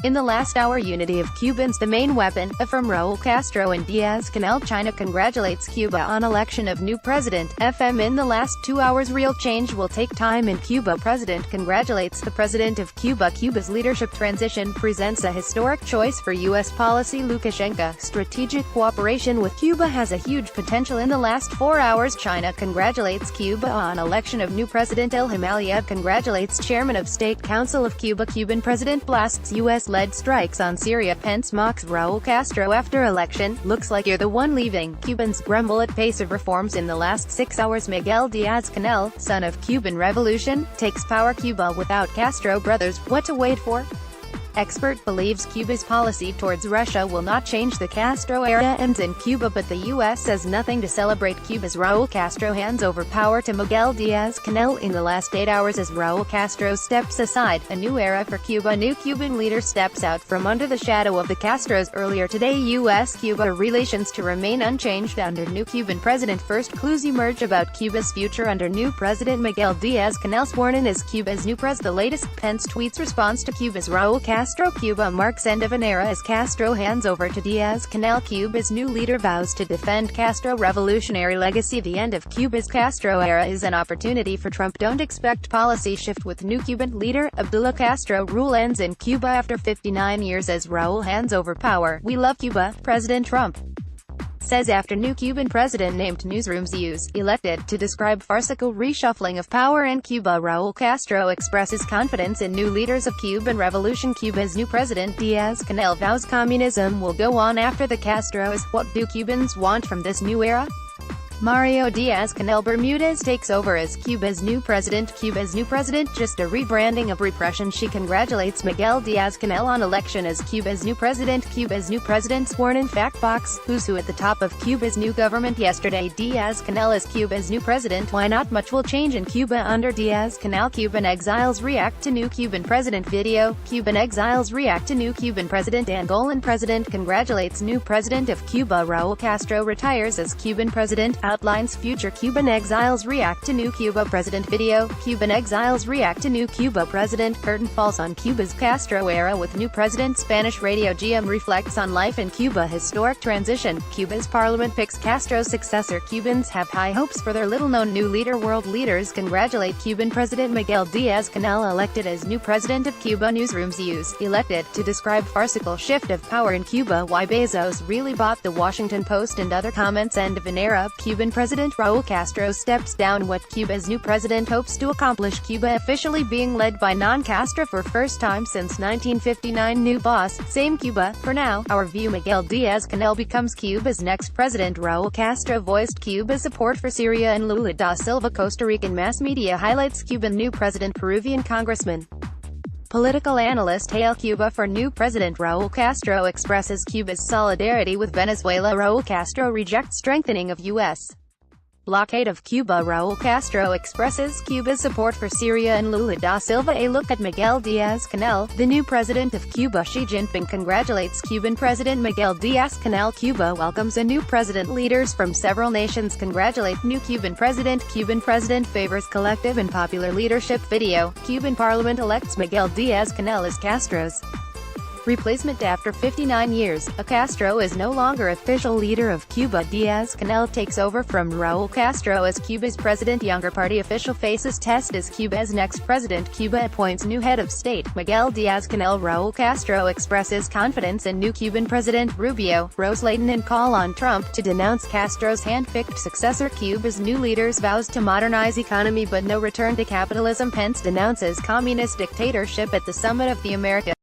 In the last hour unity of Cubans the main weapon, Affirm Raul Castro and Díaz-Canel. China congratulates Cuba on election of new president. FM in the last 2 hours real change will take time and Cuba President congratulates the President of Cuba. Cuba's leadership transition presents a historic choice for U.S. policy. Lukashenko, strategic cooperation with Cuba has a huge potential. In the last 4 hours China congratulates Cuba on election of new president. Ilham Aliyev congratulates Chairman of State Cou of Cuba. Cuban president blasts U.S.-led strikes on Syria. Pence mocks Raul Castro after election. Looks like you're the one leaving. Cubans grumble at pace of reforms in the last 6 hours. Miguel Díaz-Canel, son of Cuban Revolution, takes power. Cuba without Castro brothers, what to wait for? Expert believes Cuba's policy towards Russia will not change. The Castro era ends in Cuba, but the U.S. says nothing to celebrate. Cuba's Raul Castro hands over power to Miguel Díaz-Canel in the last 8 hours as Raul Castro steps aside. A new era for Cuba. New Cuban leader steps out from under the shadow of the Castros. Earlier today, U.S.-Cuba relations to remain unchanged under new Cuban president. First clues emerge about Cuba's future under new president Miguel Díaz-Canel, sworn in as Cuba's new president. The latest Pence tweets response to Cuba's Raul Castro. Cuba marks end of an era as Castro hands over to Díaz-Canel. Cuba's new leader vows to defend Castro revolutionary legacy. The end of Cuba's Castro era is an opportunity for Trump. Don't expect policy shift with new Cuban leader. Abdullah Castro rule ends in Cuba after 59 years as Raul hands over power. We love Cuba, President Trump says after new Cuban president named. Newsrooms use elected to describe farcical reshuffling of power in Cuba. Raul Castro expresses confidence in new leaders of Cuban revolution. Cuba's new president Díaz-Canel vows communism will go on after the Castros. What do Cubans want from this new era? Mario Díaz-Canel Bermudez takes over as Cuba's new president. Cuba's new president, just a rebranding of repression. She congratulates Miguel Díaz-Canel on election as Cuba's new president. Cuba's new president sworn in. Fact box, who's who at the top of Cuba's new government yesterday. Díaz-Canel as Cuba's new president. Why not much will change in Cuba under Díaz-Canel. Cuban exiles react to new Cuban president video. Cuban exiles react to new Cuban president. Angolan president congratulates new president of Cuba. Raul Castro retires as Cuban president. Outlines future. Cuban exiles react to new Cuba president video. Cuban exiles react to new Cuba president. Curtain falls on Cuba's Castro era with new president. Spanish radio GM reflects on life in Cuba. Historic transition. Cuba's parliament picks Castro's successor. Cubans have high hopes for their little-known new leader. World leaders congratulate Cuban President Miguel Díaz-Canel elected as new president of Cuba. Newsrooms use elected to describe farcical shift of power in Cuba. Why Bezos really bought the Washington Post and other comments. End of an era. Cuban President Raul Castro steps down. What Cuba's new president hopes to accomplish. Cuba officially being led by non-Castro for first time since 1959. New boss, same Cuba. For now, our view. Miguel Díaz-Canel becomes Cuba's next president. Raul Castro voiced Cuba's support for Syria and Lula da Silva. Costa Rican mass media highlights Cuban new president. Peruvian congressman political analyst hail Cuba for new president. Raul Castro expresses Cuba's solidarity with Venezuela. Raul Castro rejects strengthening of U.S. blockade of Cuba. Raul Castro expresses Cuba's support for Syria and Lula da Silva. A look at Miguel Díaz-Canel, the new president of Cuba. Xi Jinping congratulates Cuban President Miguel Díaz-Canel. Cuba welcomes a new president. Leaders from several nations congratulate new Cuban president. Cuban president favors collective and popular leadership video. Cuban parliament elects Miguel Díaz-Canel as Castro's replacement after 59 years. A Castro is no longer official leader of Cuba. Díaz-Canel takes over from Raul Castro as Cuba's president. Younger party official faces test as Cuba's next president. Cuba appoints new head of state. Miguel Díaz-Canel. Raul Castro expresses confidence in new Cuban president. Rubio, Rose Layton and call on Trump to denounce Castro's hand-picked successor. Cuba's new leaders vows to modernize economy but no return to capitalism. Pence denounces communist dictatorship at the summit of the Americas.